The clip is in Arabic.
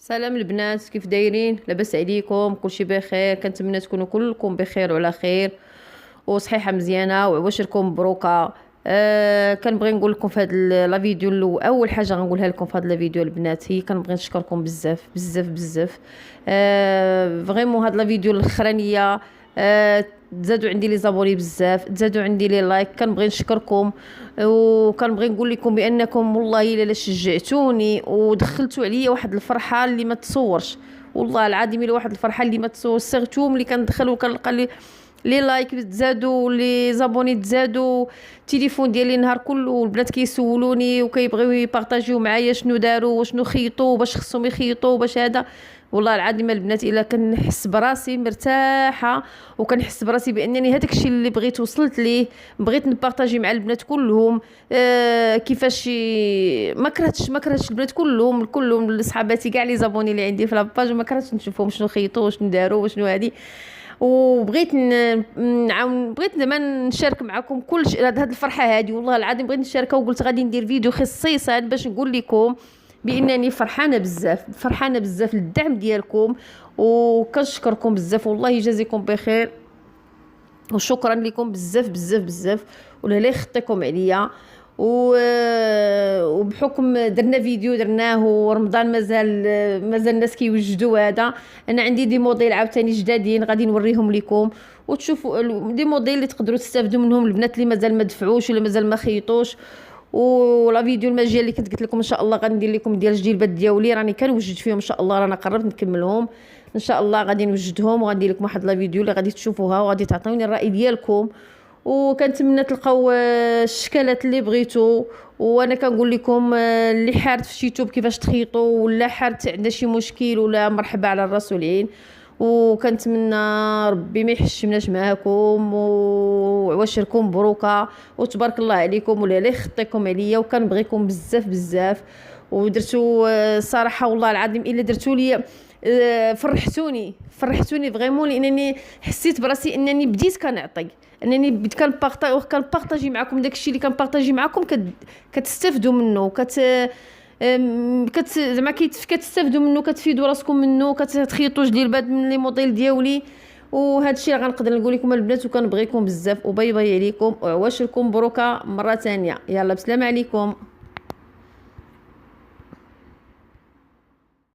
سلام البنات، كيف دايرين؟ لاباس عليكم؟ كلشي بخير؟ كنتمنى تكونوا كلكم بخير وعلى خير وصحيحه مزيانه وعواشركم مبروكه. كنبغي نقول لكم في هذا لا فيديو اول حاجه غنقولها لكم في هذا الفيديو البنات، هي كنبغي نشكركم بزاف بزاف بزاف. فريمون هذا لا فيديو الاخرانيه تزادوا عندي لي زابوني بزاف، تزادوا عندي لي لايك، كنبغي نشكركم وكنبغي نقول لكم بانكم والله الا شجعتوني ودخلتوا عليا واحد الفرحه اللي ما تصورش، والله العظيم الا واحد الفرحه اللي ما تصورش. سيرتو ملي كندخل وكنلقى لي لايك تزادوا، لي زابوني تزادوا، التليفون ديالي نهار كله والبنات كيسولوني وكيبغيو يبارطاجيو معايا شنو داروا وشنو خيطوا باش خصهم يخيطوا باش هذا. والله العظيم البنات الا كنحس براسي مرتاحه وكنحس براسي بانني هذاك الشيء اللي بغيت وصلت ليه، بغيت نبارطاجي مع البنات كلهم. كيفاش ما كرهتش البنات كلهم صحاباتي كاع لي زابوني اللي عندي في لاباج، ما كرهتش نشوفهم شنو خيطوا وشنو داروا وشنو هادي. وبغيت نعاون، بغيت زعما نشارك معكم كل شيء. هاد الفرحه هادي والله العظيم بغيت نشاركها، وقلت غادي ندير فيديو خصيصا باش نقول لكم بانني فرحانه بزاف فرحانه بزاف للدعم ديالكم، وكنشكركم بزاف والله يجازيكم بخير وشكرا لكم بزاف بزاف بزاف، ولا لا يخطيكم عليا. وبحكم درنا فيديو درناه ورمضان مازال الناس كيوجدوا هذا. انا عندي دي موديل عاوتاني جدادين غادي نوريهم لكم وتشوفوا دي موديل اللي تقدروا تستافدوا منهم البنات اللي مازال ما دفعوش ولا مازال ما خيطوش. ولا فيديو الماجيه اللي كنت قلت لكم ان شاء الله غندير لكم ديال الجلبات ديالي راني كنوجد فيهم ان شاء الله، رانا قربت نكملهم ان شاء الله، غادي نوجدهم وغندير لكم واحد لا فيديو اللي غادي تشوفوها وغادي تعطيوني الراي ديالكم. وكنتمنى تلقاو الشكالات اللي بغيتو. وانا كنقول لكم اللي حارت في يوتيوب كيفاش تخيطوا ولا حارت عندها شي مشكل ولا مرحبا على الراس والعين. وكنتمنى ربي ما يحشمناش معاكم وعواشركم مبروكه وتبارك الله عليكم ولا لا يخطيكم عليا، وكنبغيكم بزاف بزاف. ودرتوا صراحه والله العظيم الا درتوا لي فرحتوني فريمون، لانني حسيت براسي انني بديت كنعطي، انني بديت كنبارطاجي معكم داكشي اللي كنبارطاجي معكم، كتستافدوا منه، زعما كتستافدوا منه، كتفيدوا راسكم منه، كتخيطوا جلبات من لي موديل ديالي. وهذا الشيء غنقدر نقول لكم البنات، وكنبغيكم بزاف وباي باي عليكم وعواشركم مبروكه مره ثانيه. يلا بسلام عليكم.